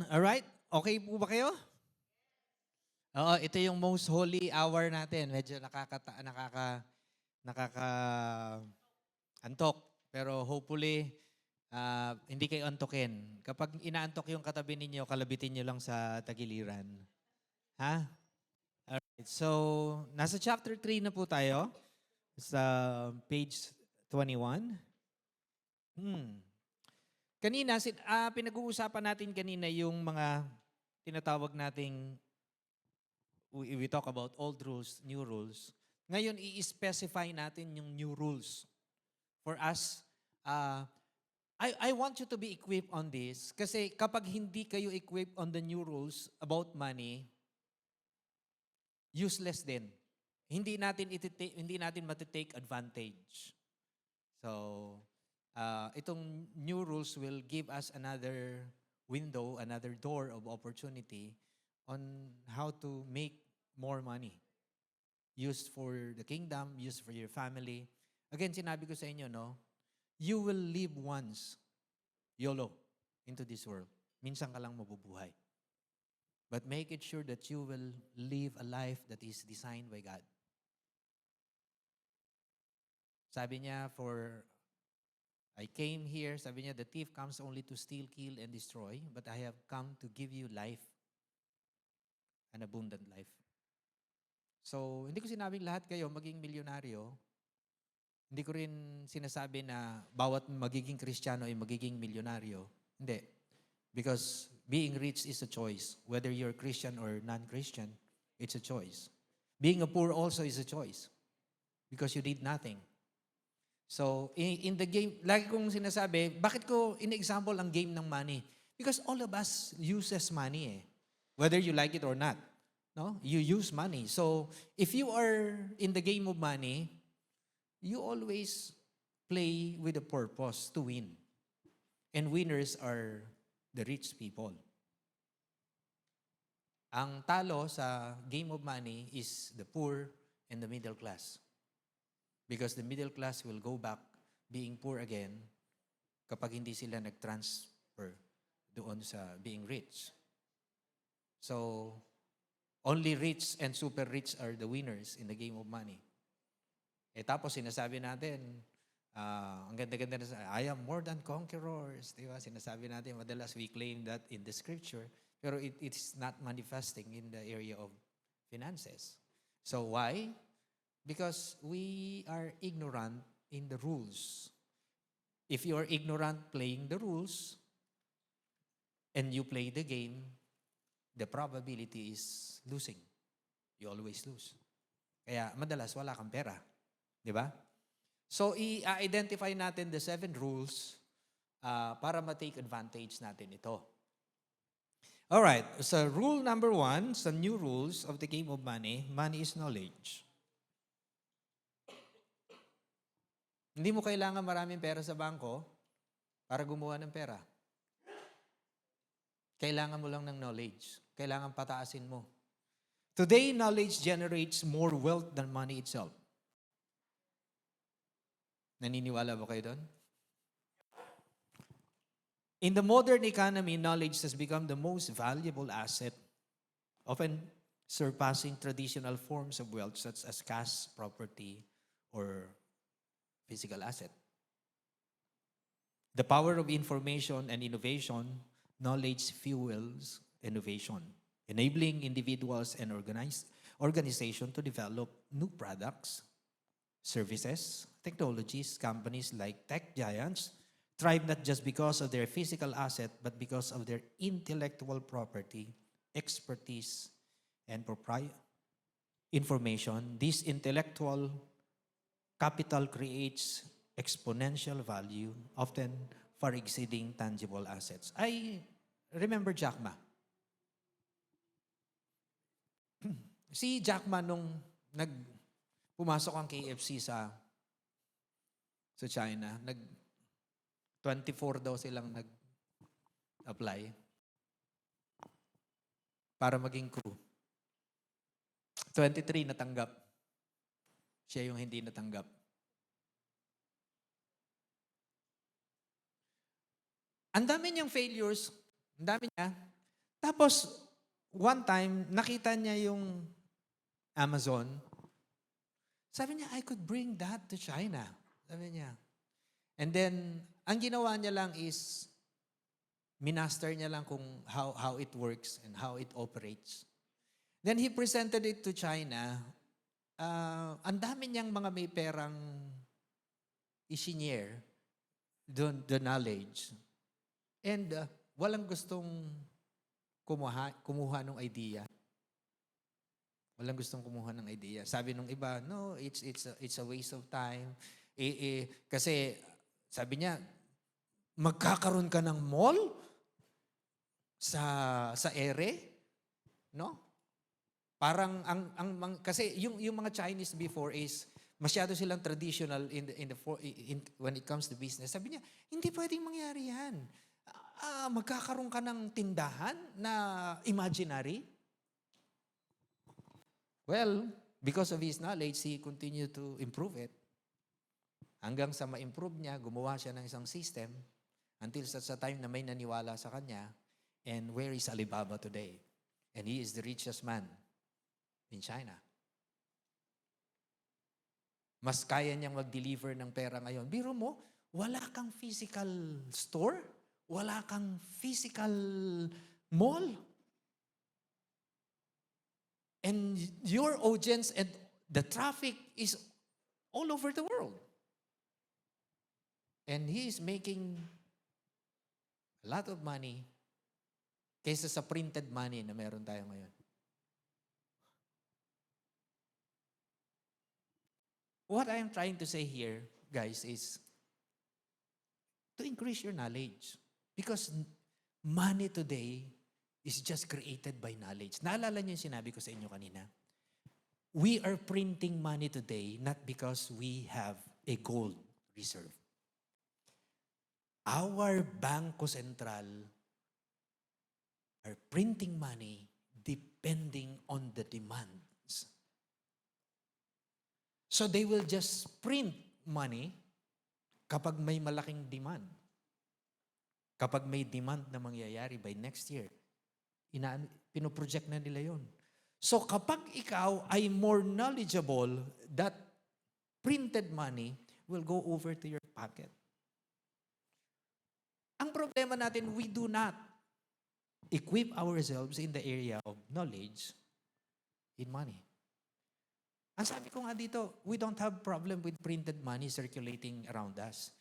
Alright? Okay po ba kayo? Oo, ito yung most holy hour natin. Medyo nakaka-antok. Pero hopefully, hindi kayo antokin. Kapag inaantok yung katabi ninyo, kalabitin nyo lang sa tagiliran. Ha? Alright. So, nasa chapter 3 na po tayo. Sa page 21. Kanina, pinag-uusapan natin kanina yung mga tinatawag nating we talk about old rules, new rules. Ngayon, i-specify natin yung new rules for us. I want you to be equipped on this kasi kapag hindi kayo equipped on the new rules about money, useless din. Hindi natin matitake advantage. So, itong new rules will give us another window, another door of opportunity on how to make more money. Used for the kingdom, used for your family. Again, sinabi ko sa inyo, no? You will live once, YOLO, into this world. Minsan ka lang mabubuhay. But make it sure that you will live a life that is designed by God. Sabi niya, I came here, sabi niya, the thief comes only to steal, kill, and destroy, but I have come to give you life, an abundant life. So, hindi ko sinabing lahat kayo maging milyonaryo. Hindi ko rin sinasabi na bawat magiging Kristiyano ay magiging milyonaryo. Hindi. Because being rich is a choice. Whether you're Christian or non-Christian, it's a choice. Being a poor also is a choice. Because you did nothing. So, in the game, lagi kong sinasabi, bakit ko in-example ang game ng money? Because all of us uses money eh. Whether you like it or not. No? You use money. So, if you are in the game of money, you always play with a purpose to win. And winners are the rich people. Ang talo sa game of money is the poor and the middle class. Because the middle class will go back being poor again kapag hindi sila nag-transfer doon sa being rich. So, only rich and super rich are the winners in the game of money. Tapos sinasabi natin, ang ganda-ganda na I am more than conquerors. Diba? Sinasabi natin, madalas we claim that in the scripture, pero it's not manifesting in the area of finances. So why? Because we are ignorant in the rules. If you are ignorant playing the rules, and you play the game, the probability is losing. You always lose. Kaya madalas wala kang pera. Di ba? So, i-identify natin the 7 rules para ma-take advantage natin ito. Alright, so rule number 1, sa new rules of the game of money is knowledge. Hindi mo kailangan maraming pera sa bangko para gumawa ng pera. Kailangan mo lang ng knowledge. Kailangan pataasin mo. Today, knowledge generates more wealth than money itself. Naniniwala ba kayo doon? In the modern economy, knowledge has become the most valuable asset, often surpassing traditional forms of wealth such as cash, property, or physical asset. The power of information and innovation, knowledge fuels innovation, enabling individuals and organizations to develop new products, services, technologies. Companies like tech giants thrive not just because of their physical asset, but because of their intellectual property, expertise, and information. This intellectual capital creates exponential value, often far exceeding tangible assets. I remember Jack Ma. Si Jack Ma nung pumasok ang KFC sa China, 24 daw silang nag-apply para maging crew. 23 natanggap. Siya yung hindi natanggap. Ang dami niyang failures, ang dami niya, Tapos, one time, nakita niya yung Amazon. Sabi niya, I could bring that to China. Sabi niya. And then, ang ginawa niya lang is, minaster niya lang kung how it works and how it operates. Then he presented it to China. Ang dami niyang mga may perang isinyer doon, the knowledge. And walang gustong kumuha ng idea. Walang gustong kumuha ng idea. Sabi nung iba, no, it's a waste of time. Kasi sabi niya, magkakaroon ka ng mall sa ere, no? Parang kasi yung mga Chinese before is masyado silang traditional when it comes to business. Sabi niya, hindi pwedeng mangyari yan. Magkakaroon ka ng tindahan na imaginary. Well, because of his knowledge, he continued to improve it. Hanggang sa ma-improve niya, gumawa siya ng isang system until sa time na may naniwala sa kanya. And where is Alibaba today? And he is the richest man in China. Mas kaya niyang mag-deliver ng pera ngayon. Biro mo, wala kang physical store, wala kang physical mall. And your audience and the traffic is all over the world. And he is making a lot of money kaysa sa printed money na meron tayo ngayon. What I am trying to say here, guys, is to increase your knowledge. Because money today is just created by knowledge. Naalala niyo yung sinabi ko sa inyo kanina? We are printing money today not because we have a gold reserve. Our Bangko Sentral are printing money depending on the demands. So they will just print money kapag may malaking demand. Kapag may demand na mangyayari by next year, pinoproject na nila yon. So kapag ikaw ay more knowledgeable, that printed money will go over to your pocket. Ang problema natin, we do not equip ourselves in the area of knowledge in money. Ang sabi ko nga dito, we don't have problem with printed money circulating around us.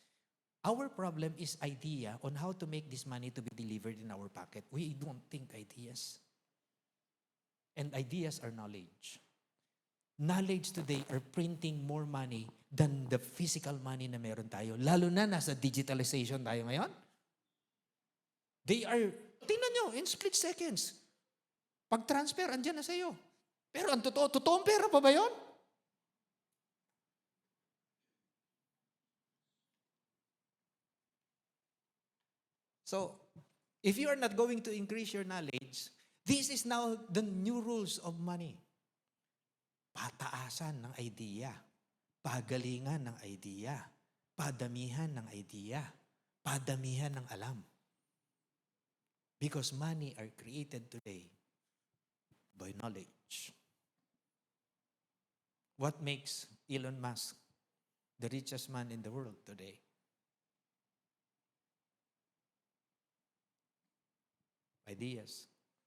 Our problem is idea on how to make this money to be delivered in our pocket. We don't think ideas. And ideas are knowledge. Knowledge today are printing more money than the physical money na meron tayo. Lalo na nasa digitalization tayo ngayon. They are, tingnan nyo, in split seconds. Pag-transfer, andyan na sa'yo. Pero ang totoong pera pa ba yun? So, if you are not going to increase your knowledge, this is now the new rules of money. Pataasan ng idea, pagalingan ng idea, padamihan ng idea, padamihan ng alam. Because money are created today by knowledge. What makes Elon Musk the richest man in the world today? Ideas.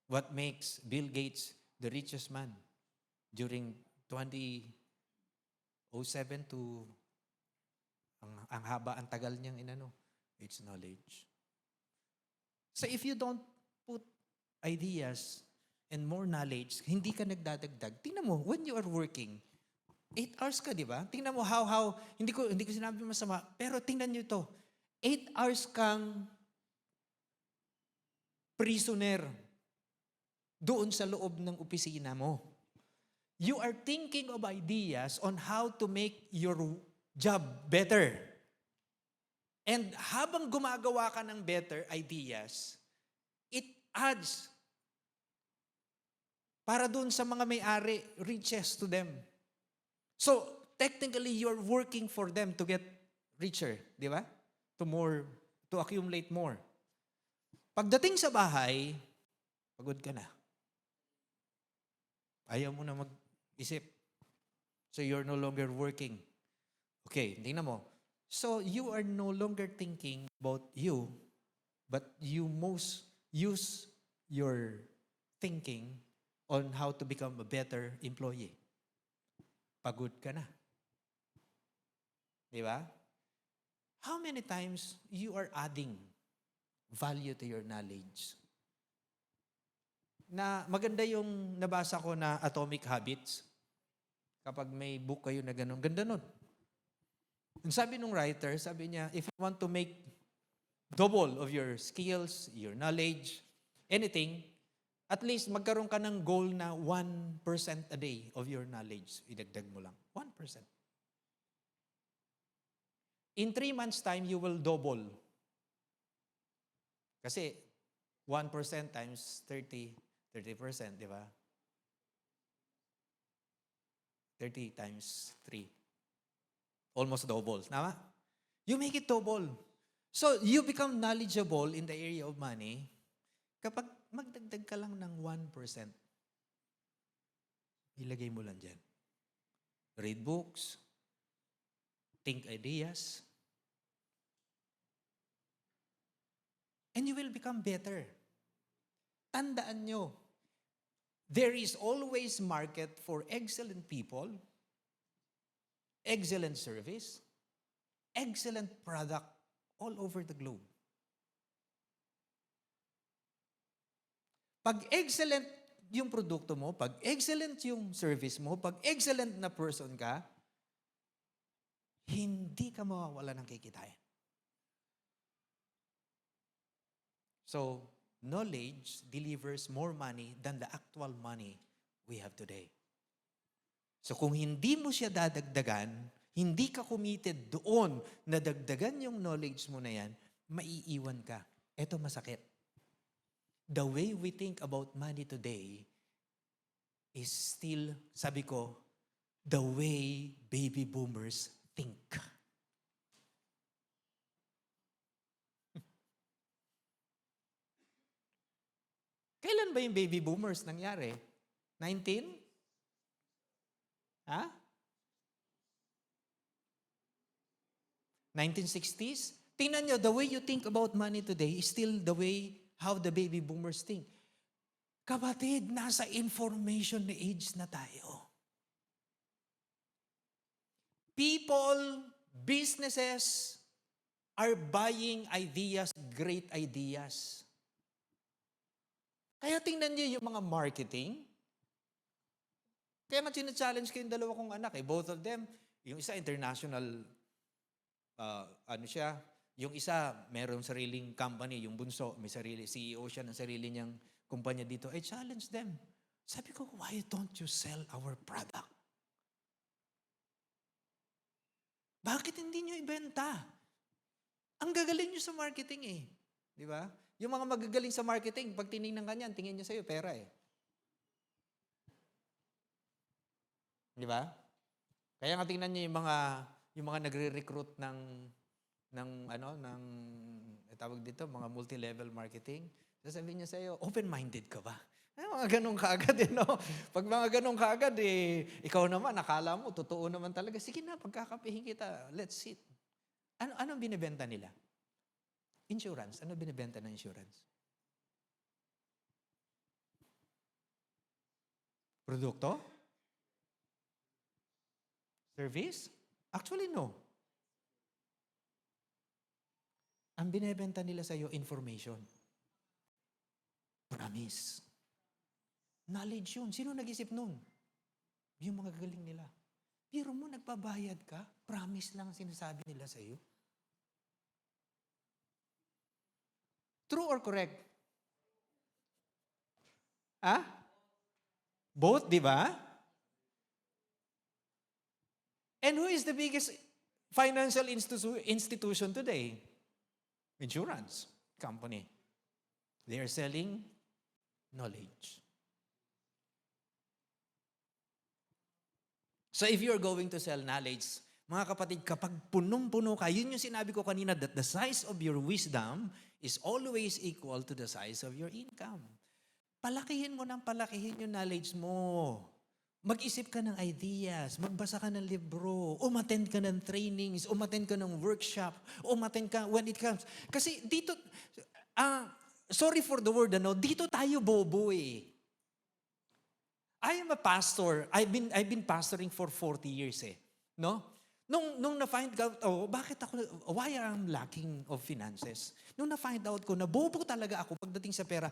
What makes Bill Gates the richest man during 2007 to ang haba, ang tagal niyang inano? It's knowledge. So if you don't put ideas and more knowledge, hindi ka nagdadagdag. Tingnan mo, when you are working, 8 hours ka, di ba? Tingnan mo how hindi ko sinabi masama, pero tingnan niyo to. 8 hours kang prisoner doon sa loob ng opisina mo. You are thinking of ideas on how to make your job better. And habang gumagawa ka ng better ideas, it adds para doon sa mga may-ari, riches to them. So, technically, you're working for them to get richer, di ba? To accumulate more. Pagdating sa bahay, Pagod ka na. Ayaw mo na mag-isip. So you're no longer working. Okay, tingnan mo. So you are no longer thinking about you, but you most use your thinking on how to become a better employee. Pagod ka na. Di ba? How many times you are adding value to your knowledge? Na maganda yung nabasa ko na Atomic Habits. Kapag may book kayo na ganun, ganda nun. Ang sabi nung writer, sabi niya, if you want to make double of your skills, your knowledge, anything, at least magkaroon ka ng goal na 1% a day of your knowledge. Idagdag mo lang. 1%. In 3 months' time, you will double. Kasi 1% times 30%, di ba? 30 times 3. Almost double. Tama? You make it double. So, you become knowledgeable in the area of money kapag magdagdag ka lang ng 1%. Ilagay mo lang dyan. Read books. Think ideas. And you will become better. Tandaan nyo, there is always market for excellent people, excellent service, excellent product all over the globe. Pag excellent yung produkto mo, pag excellent yung service mo, pag excellent na person ka, hindi ka mawawala ng kikitain. So, knowledge delivers more money than the actual money we have today. So kung hindi mo siya dadagdagan, hindi ka committed doon na dagdagan yung knowledge mo na yan, maiiwan ka. Ito masakit. The way we think about money today is still, sabi ko, the way baby boomers think. Kailan ba yung baby boomers nangyari? 19? Ha? 1960s? Tingnan nyo, the way you think about money today is still the way how the baby boomers think. Kapatid, nasa information age na tayo. People, businesses are buying ideas, great ideas. Kaya tingnan niyo yung mga marketing. Kaya nga challenge ko yung dalawa kong anak. Both of them, yung isa international, yung isa meron sariling company, yung bunso, may sarili, CEO siya ng sarili niyang kumpanya dito. I challenge them. Sabi ko, why don't you sell our product? Bakit hindi niyo ibenta? Ang gagaling niyo sa marketing eh. Di ba? Yung mga magagaling sa marketing, pag tinignan ka niyan, tingin niya sa'yo, pera eh. Di ba? Kaya nga tingnan niyo yung mga nagre-recruit ng tawag dito, mga multi-level marketing. Sasabihin niya sa'yo, open-minded ka ba? Mga ganun kaagad eh, no? Pag mga ganun kaagad eh, ikaw naman, akala mo, totoo naman talaga. Sige na, pagkakapihin kita, let's sit. Anong binibenta nila? Insurance. Ano binibenta ng insurance? Produkto? Service? Actually, no. Ang binibenta nila sa iyo, information. Promise. Knowledge yun. Sino nag-isip nun? Yung mga galing nila. Pero mo, nagpabayad ka, promise lang sinasabi nila sa iyo. True or correct? Both, di ba? And who is the biggest financial institution today? Insurance company. They are selling knowledge. So if you're going to sell knowledge, mga kapatid, kapag punong-puno ka, yun yung sinabi ko kanina, that the size of your wisdom is always equal to the size of your income. Palakihin mo ng palakihin yung knowledge mo. Mag-isip ka ng ideas, magbasa ka ng libro, umattend ka ng trainings, umattend ka ng workshop, umattend ka when it comes. Kasi dito, sorry for the word, dito tayo bobo eh. I am a pastor. I've been pastoring for 40 years eh. No? Nung na-find out, why I'm lacking of finances? Nung na-find out ko na bobo talaga ako pagdating sa pera.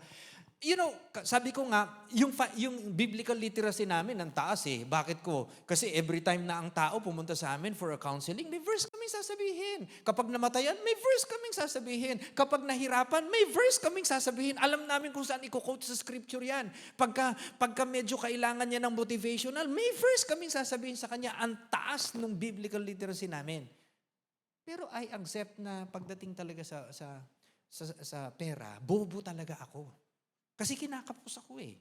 You know, sabi ko nga, yung biblical literacy namin ang taas eh. Bakit ko? Kasi every time na ang tao pumunta sa amin for a counseling, may verse kaming sasabihin. Kapag namatayan, may verse kaming sasabihin. Kapag nahirapan, may verse kaming sasabihin. Alam namin kung saan i-quote sa scripture yan. Pagka medyo kailangan niya ng motivational, may verse kaming sasabihin sa kanya. Ang taas ng biblical literacy namin. Pero I accept na pagdating talaga sa pera, bobo talaga ako. Kasi kinakapos ako eh.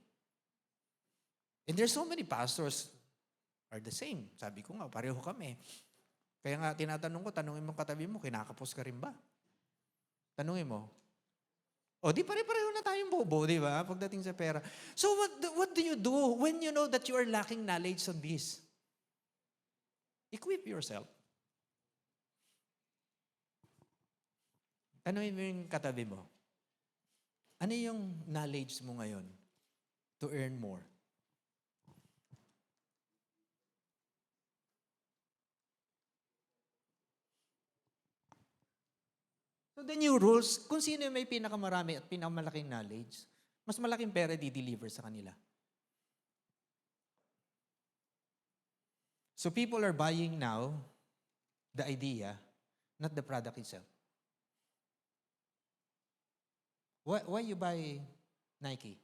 And there's so many pastors are the same. Sabi ko nga, pareho kami. Kaya nga tinatanong ko, tanungin mo katabi mo, kinakapos ka rin ba? Tanungin mo. O di pare-pareho na tayong bobo, di ba? Pagdating sa pera. So what do you do when you know that you are lacking knowledge on this? Equip yourself. Tanungin mo yung katabi mo. Ano yung knowledge mo ngayon to earn more? So the new rules, kung sino yung may pinakamarami at pinakamalaking knowledge, mas malaking pera di-deliver sa kanila. So people are buying now the idea, not the product itself. Why you buy Nike?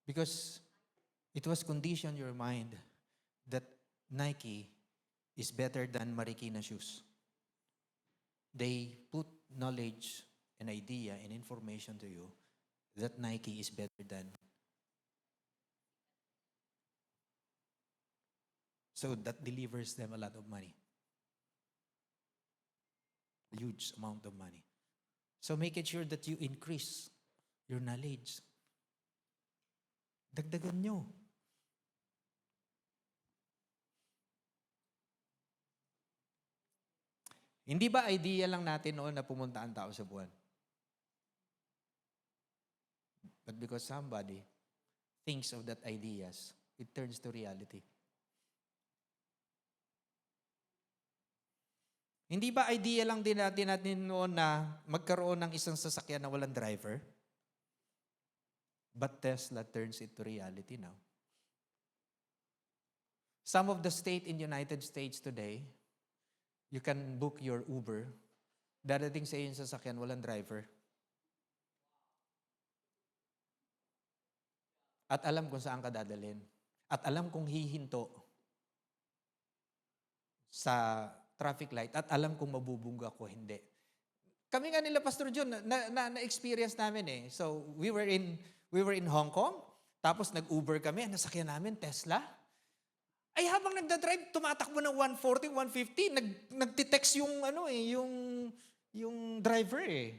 Because it was conditioned your mind that Nike is better than Marikina shoes. They put knowledge and idea and information to you that Nike is better than. So that delivers them a lot of money. A huge amount of money. So make it sure that you increase your knowledge. Dagdagan nyo. Hindi ba idea lang natin noon na pumunta ang tao sa buwan? But because somebody thinks of that ideas, it turns to reality. Hindi ba idea lang din natin noon na magkaroon ng isang sasakyan na walang driver? But Tesla turns it to reality now. Some of the state in United States today, you can book your Uber. Darating sa iyo yung sasakyan, walang driver. At alam kung saan ka dadalhin. At alam kung hihinto sa traffic light. At alam kung mabubungga ko, hindi. Kami nga nila, Pastor John, na-experience namin eh. So, we were in Hong Kong. Tapos nag-Uber kami. Ang nasakyan namin, Tesla. Ay habang nagdadrive, tumatakbo ng 140, 150, nagtitext yung driver eh.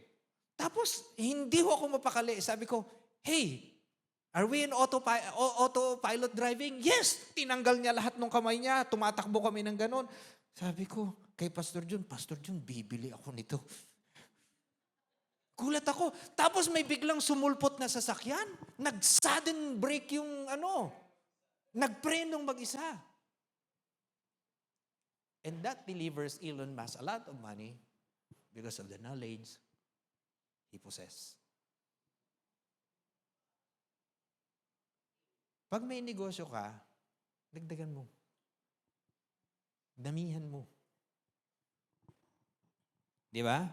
Tapos, hindi ko ako mapakali. Sabi ko, hey, are we in autopilot driving? Yes! Tinanggal niya lahat ng kamay niya. Tumatakbo kami ng ganon. Sabi ko, kay Pastor John, bibili ako nito. Gulat ako. Tapos may biglang sumulpot na sasakyan. Nag-sudden brake yung nagprenong mag-isa. And that delivers Elon Musk a lot of money because of the knowledge he possesses. Pag may negosyo ka, dagdagan mo. Damihan mo. Di ba?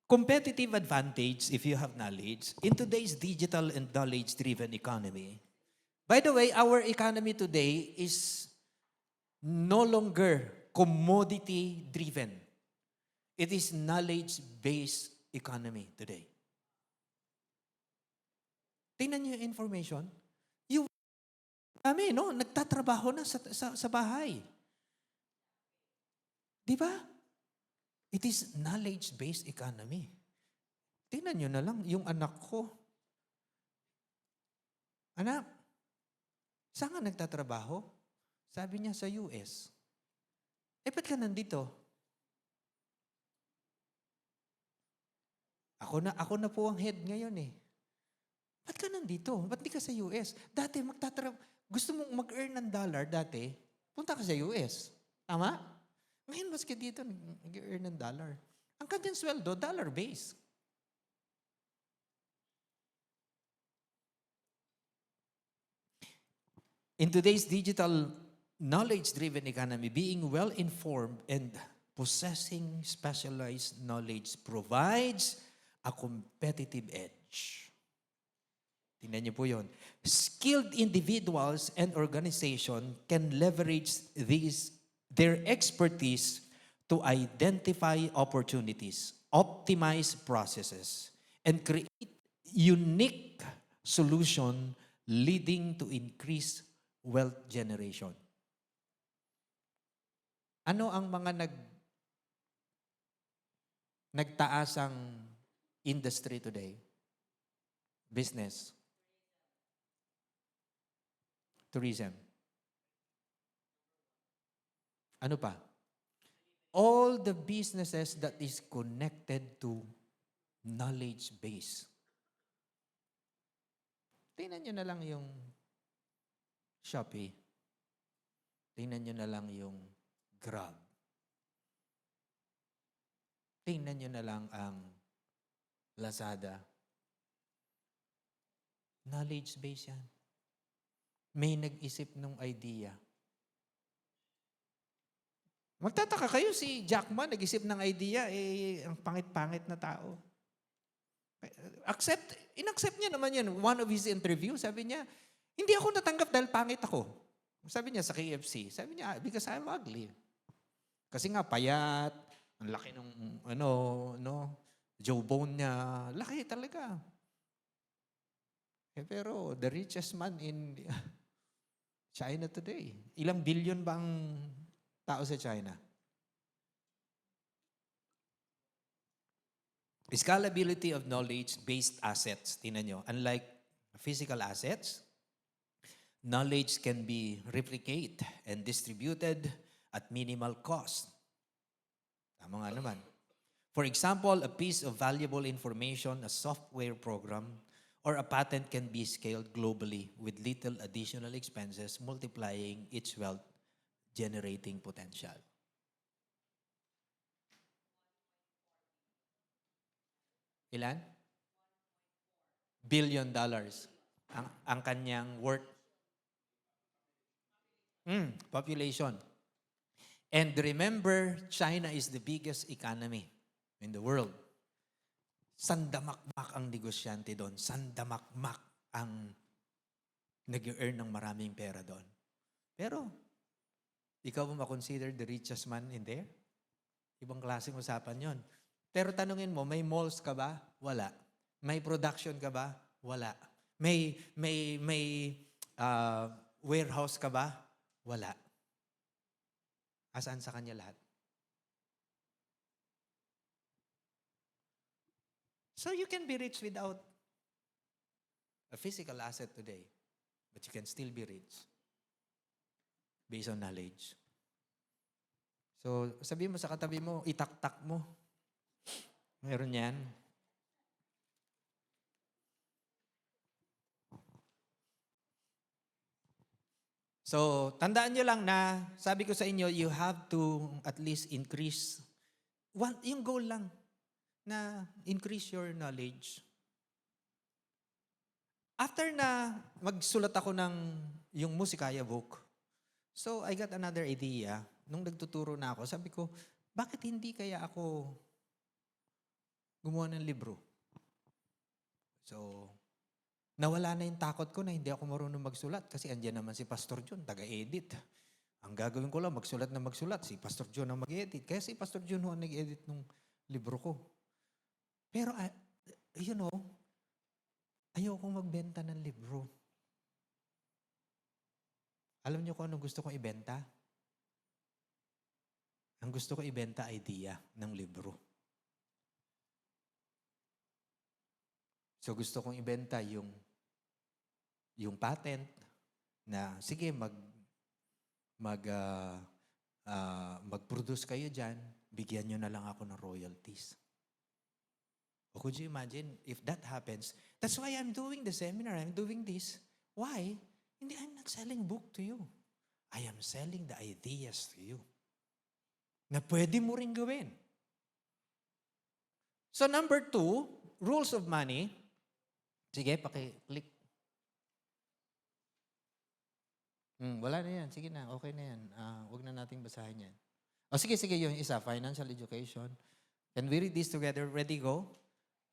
Competitive advantage if you have knowledge in today's digital and knowledge-driven economy. By the way, our economy today is no longer commodity-driven. It is knowledge-based economy today. Tingnan niyo yung information. Kami, nagtatrabaho na sa bahay. Di ba? It is knowledge-based economy. Tingnan nyo na lang, yung anak ko. Anak, saan ka nagtatrabaho? Sabi niya sa US. Ba't ka nandito? Ako na po ang head ngayon eh. Ba't ka nandito? Ba't di ka sa US? Dati gusto mong mag-earn ng dollar dati, punta ka sa US. Tama? Ngayon mas ka dito, nag-earn ng dollar. Ang kanyang sweldo, dollar-based. In today's digital knowledge-driven economy, being well-informed and possessing specialized knowledge provides a competitive edge. Tingnan niyo po yun. Skilled individuals and organization can leverage their expertise to identify opportunities, optimize processes, and create unique solution leading to increased wealth generation. Ano ang mga nagtaasang industry today? Business. Tourism. Ano pa? All the businesses that is connected to knowledge base. Tingnan nyo na lang yung Shopee. Tingnan nyo na lang yung Grab. Tingnan nyo na lang ang Lazada. Knowledge base yan. May nag-isip ng idea. Magtataka kayo, si Jack Ma nag-isip ng idea, ang pangit-pangit na tao. In-accept niya naman yan. One of his interview, sabi niya, hindi ako natanggap dahil pangit ako. Sabi niya sa KFC, sabi niya, because I'm ugly. Kasi nga, payat, ang laki ng, jawbone niya, laki talaga. Pero the richest man in China today, ilang billion ba ang tao sa China? Scalability of knowledge-based assets. Tingnan nyo. Unlike physical assets, knowledge can be replicated and distributed at minimal cost. Tama nga naman. For example, a piece of valuable information, a software program, or a patent can be scaled globally with little additional expenses, multiplying its wealth-generating potential. Ilan? $1 billion ang kanyang worth. Population. And remember, China is the biggest economy in the world. Sandamakmak ang negosyante doon. Sandamakmak ang nag-earn ng maraming pera doon. Pero, ikaw mo makonsider the richest man in there? Ibang klaseng usapan yon. Pero tanungin mo, may malls ka ba? Wala. May production ka ba? Wala. May warehouse ka ba? Wala. Asaan sa kanya lahat? So you can be rich without a physical asset today, but you can still be rich based on knowledge. So sabihin mo sa katabi mo, itaktak mo. Meron yan. So, tandaan nyo lang na, sabi ko sa inyo, you have to at least increase, yung goal lang, na increase your knowledge. After na magsulat ako ng yung Musikaya book, so I got another idea. Nung nagtuturo na ako, sabi ko, bakit hindi kaya ako gumawa ng libro? So, nawala na yung takot ko na hindi ako marunong magsulat kasi andyan naman si Pastor John, taga-edit. Ang gagawin ko lang, magsulat na magsulat. Si Pastor John ang mag-edit. Kaya si Pastor John ang nag-edit ng libro ko. Pero, ayokong magbenta ng libro. Alam niyo kung anong gusto kong ibenta? Ang gusto ko ibenta idea ng libro. So gusto kong ibenta yung patent na sige mag-produce kayo diyan, bigyan niyo na lang ako ng royalties. Or could you imagine if that happens? That's why I'm doing the seminar. I'm doing this. Why? Hindi, I'm not selling book to you. I am selling the ideas to you. Na pwede mo rin gawin. So number 2, rules of money. Sige, paki-click. Wala na yan. Sige na, okay na yan. Huwag na nating basahin yan. Sige, yung isa, financial education. Can we read this together? Ready, go?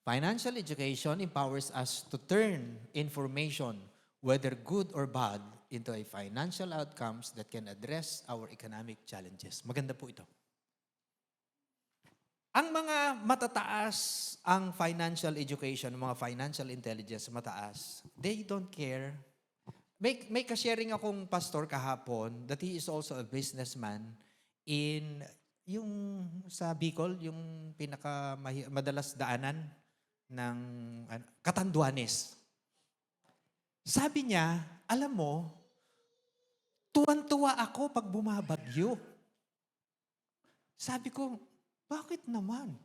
Financial education empowers us to turn information, whether good or bad, into a financial outcomes that can address our economic challenges. Maganda po ito. Ang mga matataas ang financial education, mga financial intelligence mataas, they don't care. May ka-sharing akong pastor kahapon that he is also a businessman in yung sa Bicol, yung madalas daanan ng Catanduanes. Sabi niya, alam mo, tuwan-tuwa ako pag bumabagyo. Sabi ko, bakit naman?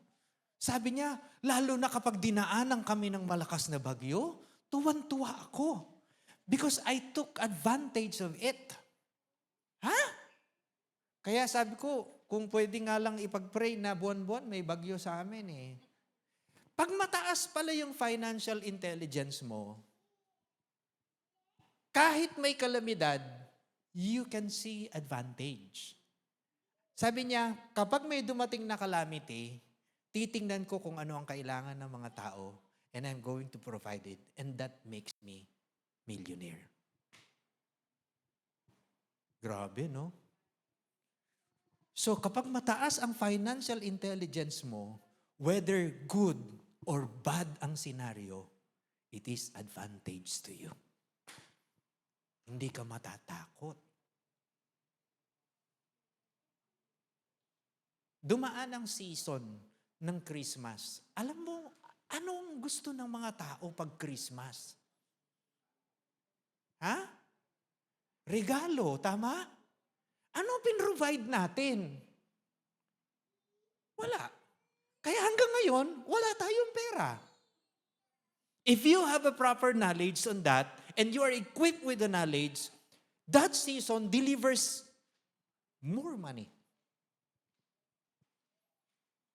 Sabi niya, lalo na kapag dinaanan kami ng malakas na bagyo, tuwan-tuwa ako. Because I took advantage of it. Ha? Kaya sabi ko, kung pwede nga lang ipag-pray na buwan-buwan, may bagyo sa amin eh. Pag mataas pala yung financial intelligence mo, kahit may kalamidad, you can see advantage. Sabi niya, kapag may dumating na calamity, titingnan ko kung ano ang kailangan ng mga tao and I'm going to provide it. And that makes me millionaire. Grabe, no? So kapag mataas ang financial intelligence mo, whether good or bad ang senaryo, it is advantage to you. Hindi ka matatakot. Dumaan ang season ng Christmas. Alam mo, anong gusto ng mga tao pag Christmas? Ha? Regalo, tama? Ano pin-provide natin? Wala. Kaya hanggang ngayon, wala tayong pera. If you have a proper knowledge on that, and you are equipped with the knowledge, that season delivers more money.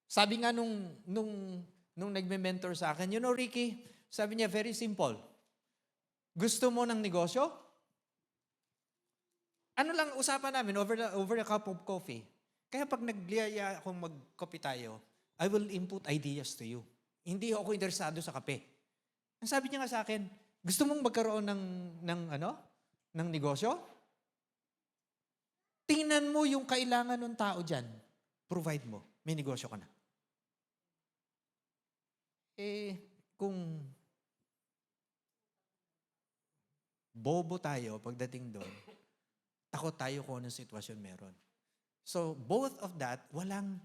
Sabi nga nung nagme-mentor sa akin, you know, Ricky, sabi niya, very simple. Gusto mo ng negosyo? Ano lang usapan namin over a cup of coffee. Kaya pag nagliyaya akong magkopi tayo, I will input ideas to you. Hindi ako interesado sa kape. Ang sabi niya nga sa akin, gusto mong magkaroon ng negosyo? Tingnan mo yung kailangan ng tao dyan. Provide mo. May negosyo ka na. Kung bobo tayo pagdating doon, takot tayo kung anong sitwasyon meron. So, both of that, walang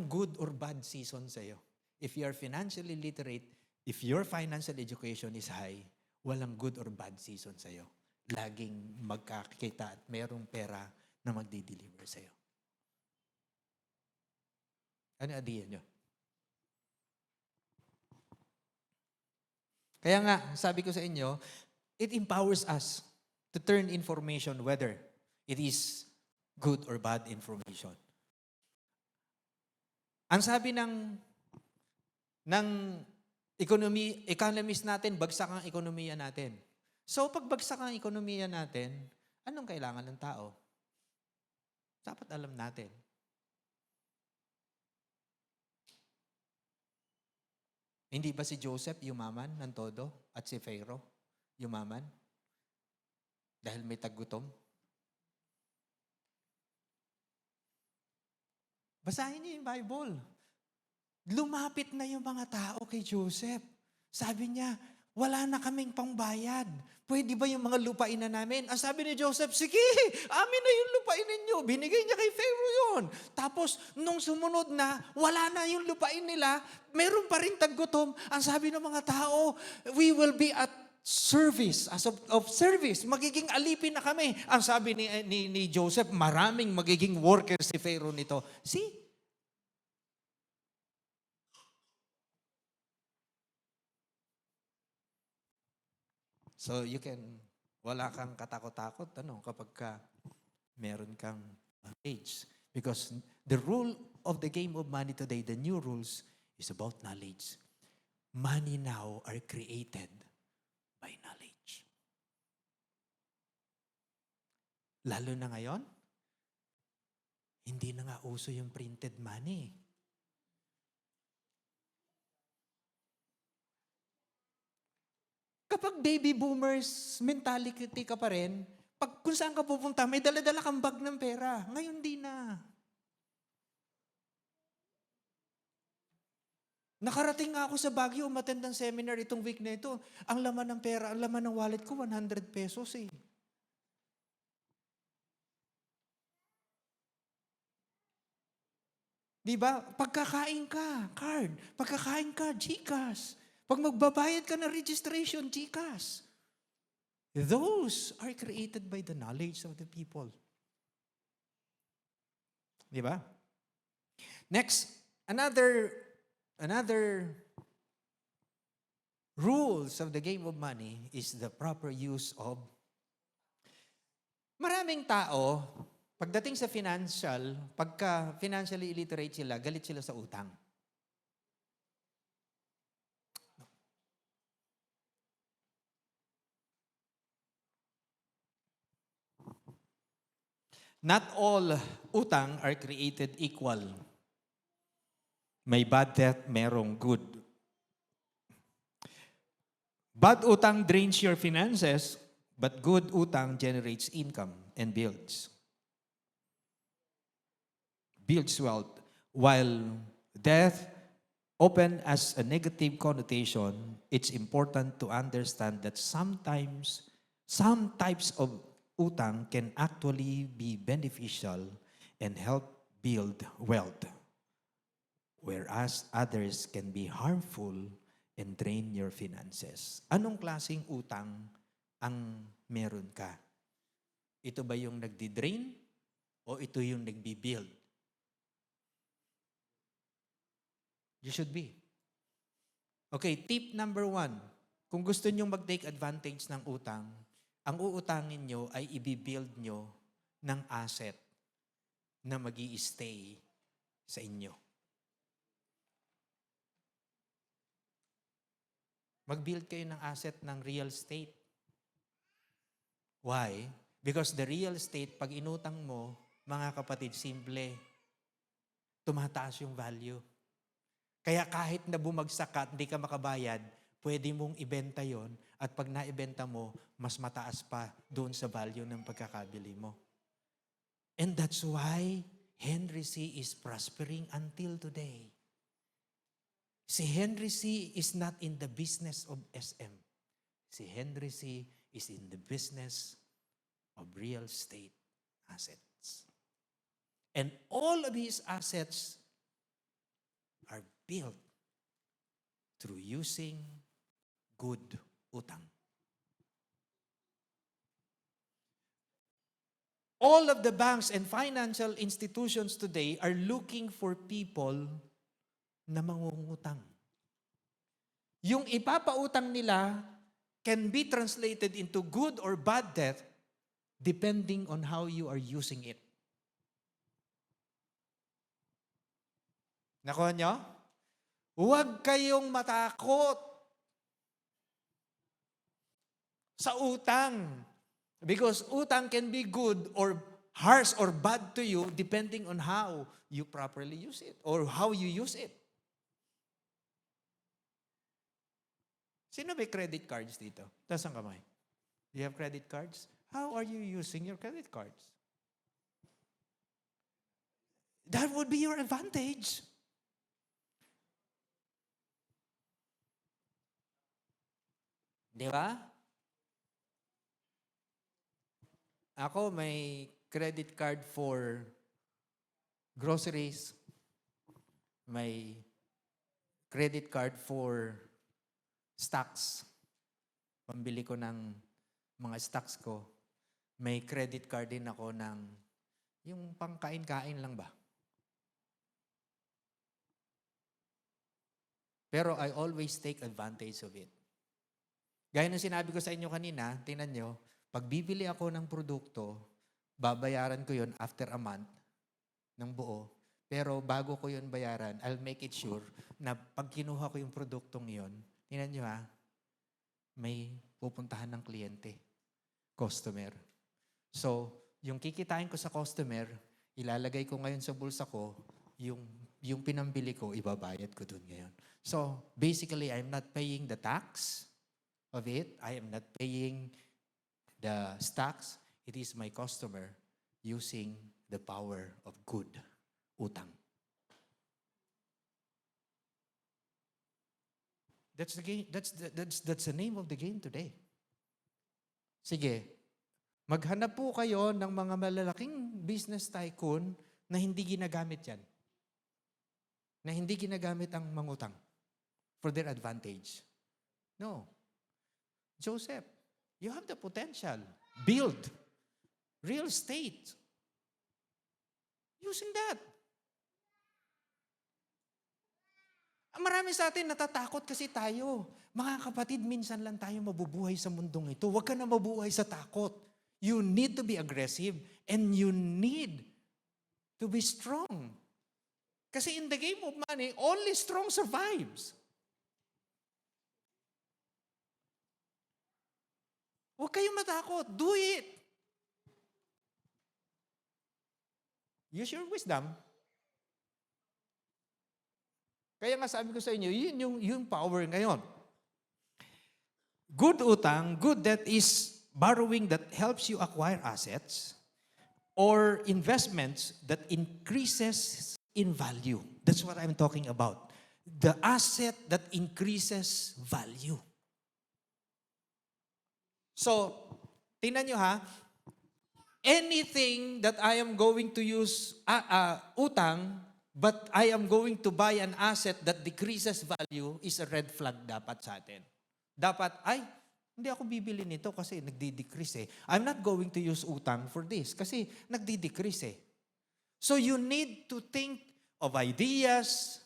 good or bad season sa'yo. If you are financially literate, if your financial education is high, walang good or bad season sa'yo. Laging magkakita at mayroong pera na magdi-deliver sa'yo. Ano idea nyo? Kaya nga, sabi ko sa inyo, it empowers us to turn information whether it is good or bad information. Ang sabi ng economist natin, bagsak ang ekonomiya natin. So, pag bagsak ang ekonomiya natin, anong kailangan ng tao? Dapat alam natin. Hindi ba si Joseph yumaman ng todo at si Pharaoh yumaman? Dahil may taggutom? Basahin niyo yung Bible. Lumapit na yung mga tao kay Joseph. Sabi niya, wala na kaming pangbayad. Pwede ba yung mga lupain na namin? Ang sabi ni Joseph, sige, amin na yung lupain ninyo. Binigay niya kay Pharaoh yun. Tapos, nung sumunod na, wala na yung lupain nila, meron pa rin taggutom. Ang sabi ng mga tao, we will be at service, as of service. Magiging alipin na kami. Ang sabi ni Joseph, maraming magiging workers si Pharaoh nito. See? So wala kang katakot-takot kapag meron kang knowledge. Because the rule of the game of money today, the new rules, is about knowledge. Money now are created by knowledge. Lalo na ngayon, hindi na nga uso yung printed money. Kapag baby boomers mentality ka pa rin, kung saan ka pupunta, may dala-dala kang bag ng pera. Ngayon di na. Nakarating nga ako sa Baguio, umattend ng seminar itong week na ito. Ang laman ng pera, ang laman ng wallet ko, 100 pesos eh. Diba? Pagkakain ka, card. Pagkakain ka, GCash. Pag magbabayad ka ng registration, GCash. Those are created by the knowledge of the people. Diba? Next, another rules of the game of money is the proper use of. Maraming tao, pagdating sa pagka financially illiterate sila, galit sila sa utang. Not all utang are created equal. May bad debt, merong good. Bad utang drains your finances, but good utang generates income and builds wealth. While death often has a negative connotation, it's important to understand that sometimes some types of utang can actually be beneficial and help build wealth, whereas others can be harmful and drain your finances. Anong klaseng utang ang meron ka? Ito ba yung nagdi-drain o ito yung nagbi-build? You should be. Okay, tip number 1. Kung gusto nyo mag-take advantage ng utang, ang uutangin nyo ay i-build nyo ng asset na mag-i-stay sa inyo. Mag-build kayo ng asset ng real estate. Why? Because the real estate, pag inutang mo, mga kapatid, simple, tumataas yung value. Kaya kahit na bumagsak ka at hindi ka makabayad, pwede mong ibenta yon at pag naibenta mo, mas mataas pa doon sa value ng pagkakabili mo. And that's why Henry C. is prospering until today. Si Henry C. is not in the business of SM. Si Henry C. is in the business of real estate assets. And all of his assets are built through using good utang. All of the banks and financial institutions today are looking for people na mangungutang. Yung ipapautang nila can be translated into good or bad debt depending on how you are using it. Nakuha nyo? Huwag kayong matakot sa utang. Because utang can be good or harsh or bad to you depending on how you properly use it or how you use it. Sino may credit cards dito? Taas ang kamay. Do you have credit cards? How are you using your credit cards? That would be your advantage. Di ba? Ako may credit card for groceries, may credit card for stocks. Pambili ko ng mga stocks ko. May credit card din ako ng yung pangkain-kain lang ba? Pero I always take advantage of it. Gaya ng sinabi ko sa inyo kanina, tingnan nyo, pag bibili ako ng produkto, babayaran ko yon after a month ng buo. Pero bago ko yon bayaran, I'll make it sure na pag kinuha ko yung produktong yon, tingnan nyo may pupuntahan ng kliyente, customer. So, yung kikitain ko sa customer, ilalagay ko ngayon sa bulsa ko, yung pinambili ko, ibabayad ko dun ngayon. So, basically, I'm not paying the tax of it. I am not paying the stocks. It is my customer using the power of good, utang. That's the game. That's the name of the game today. Sige, maghanap po kayo ng mga malalaking business tycoon na hindi ginagamit yan. Na hindi ginagamit ang mangutang for their advantage. No. Joseph, you have the potential. Build real estate. Using that. Marami sa atin natatakot kasi tayo. Mga kapatid, minsan lang tayo mabubuhay sa mundong ito. Huwag ka na mabuhay sa takot. You need to be aggressive and you need to be strong. Kasi in the game of money, only strong survives. Huwag kayong matakot. Do it. Use your wisdom. Kaya nga sabi ko sa inyo, yun yung power ngayon. Good utang, good debt is borrowing that helps you acquire assets or investments that increases in value. That's what I'm talking about. The asset that increases value. So, tingnan nyo anything that I am going to use utang, but I am going to buy an asset that decreases value is a red flag dapat sa atin. Dapat, hindi ako bibili nito kasi nagdi-decrease I'm not going to use utang for this kasi nagdi-decrease So you need to think of ideas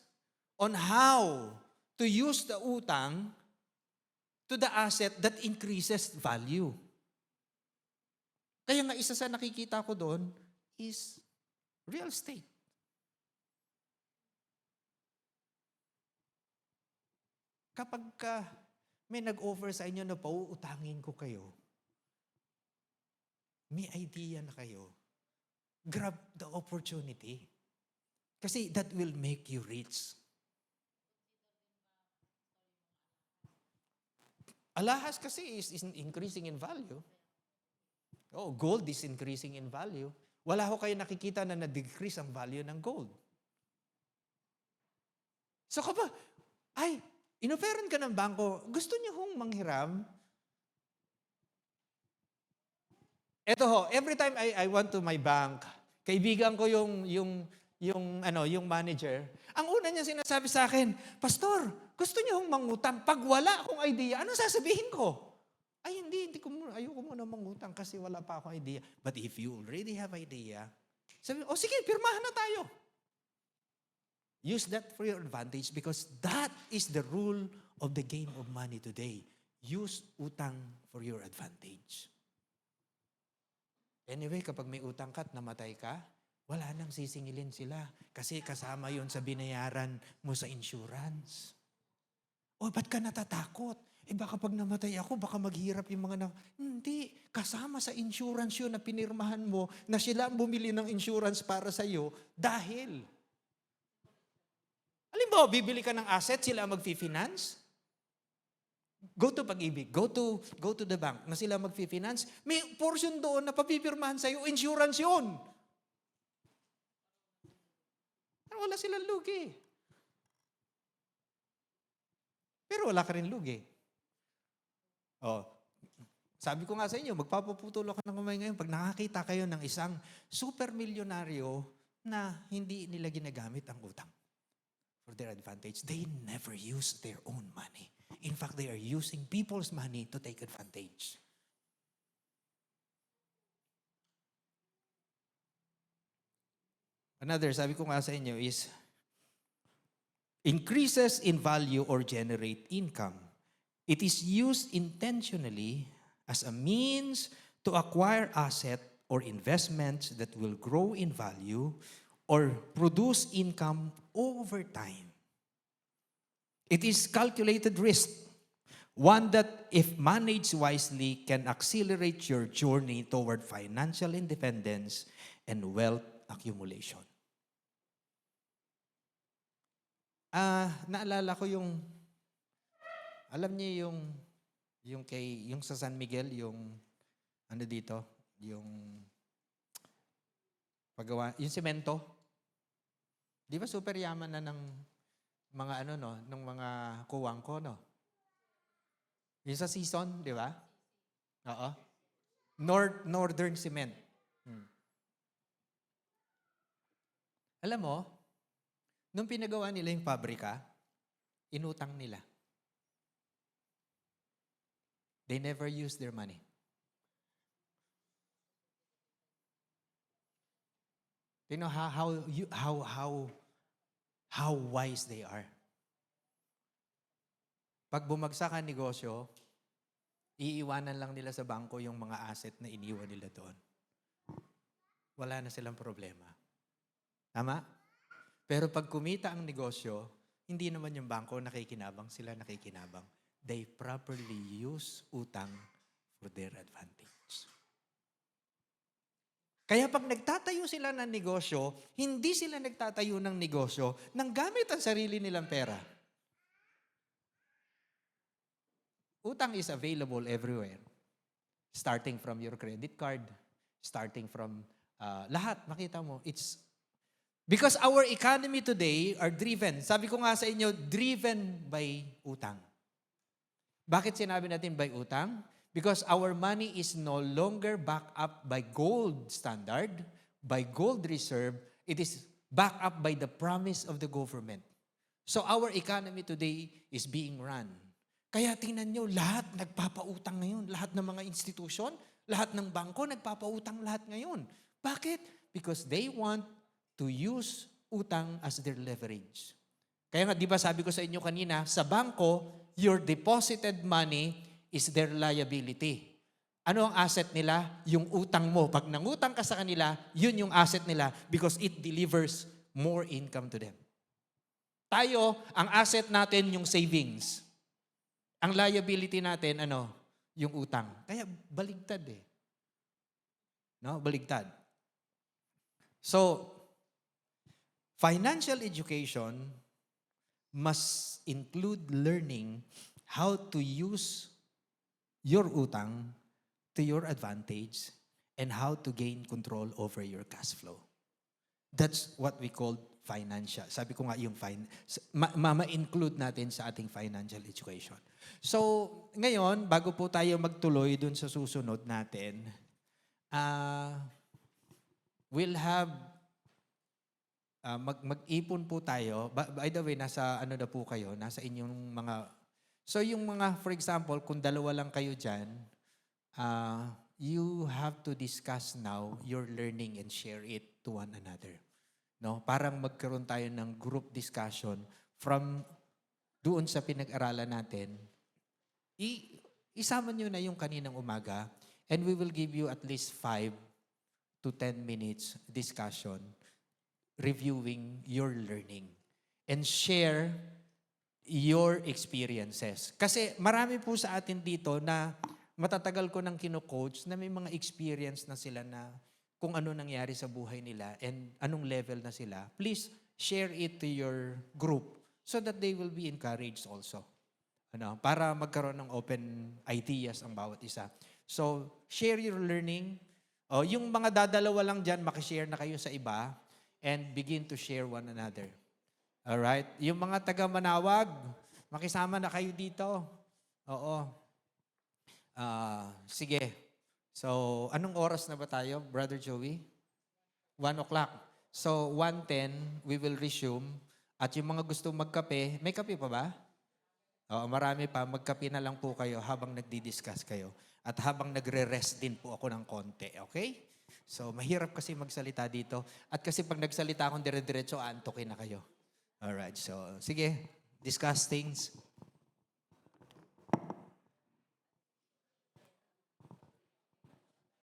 on how to use the utang to the asset that increases value. Kaya nga isa sa nakikita ko doon is real estate. Kapag may nag-offer sa inyo na pauutangin ko kayo, may idea na kayo, grab the opportunity. Kasi that will make you rich. Alahas kasi is increasing in value. Gold is increasing in value. Wala ho kayo nakikita na na-decrease ang value ng gold. So kapag, inoferan ka ng bangko, gusto niyo hong manghiram? Eto ho, every time I went to my bank, kaibigan ko yung manager, ang una niya sinasabi sa akin, Pastor, gusto niyo hong mangutang? Pag wala akong idea, ano sasabihin ko? Ayoko muna mangutang kasi wala pa akong idea. But if you already have idea, sabi, sige, pirmahan na tayo. Use that for your advantage because that is the rule of the game of money today. Use utang for your advantage. Anyway, kapag may utang ka at namatay ka, wala nang sisingilin sila kasi kasama yon sa binayaran mo sa insurance. Ba't ka natatakot? Baka pag namatay ako, baka maghirap yung mga Hindi, kasama sa insurance yun na pinirmahan mo na sila ang bumili ng insurance para sa'yo dahil halimbawa, bibili ka ng asset, sila ang mag-finance. Go to Pag-ibig, go to the bank na sila mag-finance. May portion doon na papipirmahan sa'yo, insurance yun. Wala silang lugi. Pero wala ka rin lugi. Oh, sabi ko nga sa inyo, magpapaputol ako ng kamay ngayon pag nakakita kayo ng isang super milyonaryo na hindi nila ginagamit ang utang for their advantage. They never use their own money. In fact, they are using people's money to take advantage. Another, sabi ko nga sa inyo is, increases in value or generate income. It is used intentionally as a means to acquire asset or investments that will grow in value or produce income over time. It is calculated risk, one that, if managed wisely, can accelerate your journey toward financial independence and wealth accumulation. Naalala ko yung, alam niyo yung sa San Miguel, yung ano dito, yung paggawa, yung semento. Di ba super yaman na ng mga ano no, ng mga kuwang ko no? Yung sa season, di ba? Oo. Northern Cement. Alam mo, nung pinagawa nila yung pabrika, inutang nila. They never use their money. You know how wise they are. Pag bumagsak ang negosyo, iiwanan lang nila sa bangko yung mga asset na iniwan nila doon. Wala na silang problema. Tama? Pero pag kumita ang negosyo, hindi naman yung bangko nakikinabang, sila nakikinabang. They properly use utang for their advantage. Kaya pag nagtatayo sila ng negosyo, hindi sila nagtatayo ng negosyo nang gamit ang sarili nilang pera. Utang is available everywhere. Starting from your credit card, starting from lahat, makita mo, it's because our economy today are driven, sabi ko nga sa inyo, driven by utang. Bakit sinabi natin by utang? Because our money is no longer backed up by gold standard, by gold reserve. It is backed up by the promise of the government. So our economy today is being run. Kaya tingnan nyo, lahat nagpapautang ngayon. Lahat ng mga institusyon, lahat ng bangko nagpapautang lahat ngayon. Bakit? Because they want to use utang as their leverage. Kaya nga, di ba sabi ko sa inyo kanina, sa bangko, your deposited money is their liability. Ano ang asset nila? Yung utang mo. Pag nangutang ka sa kanila, yun yung asset nila because it delivers more income to them. Tayo, ang asset natin yung savings. Ang liability natin, yung utang. Kaya baligtad eh. No? Baligtad. So, financial education must include learning how to use your utang to your advantage and how to gain control over your cash flow. That's what we call financial. Sabi ko nga yung ma-include natin sa ating financial education. So, ngayon, bago po tayo magtuloy dun sa susunod natin, we'll have mag-ipon po tayo. By the way, nasa ano na po kayo? Nasa inyong mga... So yung mga, for example, kung dalawa lang kayo dyan, you have to discuss now your learning and share it to one another. No? Parang magkaroon tayo ng group discussion from doon sa pinag-aralan natin. Isama nyo na yung kaninang umaga and we will give you at least 5 to 10 minutes discussion reviewing your learning and share your experiences. Kasi marami po sa atin dito na matatagal ko nang kino-coach na may mga experience na sila na kung ano nangyari sa buhay nila and anong level na sila. Please share it to your group so that they will be encouraged also. Para magkaroon ng open ideas ang bawat isa. So, share your learning. Yung mga dadalawa lang dyan, makishare na kayo sa iba and begin to share one another. Alright? Yung mga taga-Manawag, makisama na kayo dito. Oo. Sige. So, anong oras na ba tayo, Brother Joey? 1 o'clock. So, 1:10, we will resume. At yung mga gusto magkape, may kape pa ba? Oo, marami pa. Magkape na lang po kayo habang nagdi-discuss kayo. At habang nagre-rest din po ako ng konti, okay? So, mahirap kasi magsalita dito. At kasi pag nagsalita akong dire-diretso, aantokin na kayo. Alright, so sige, discuss things.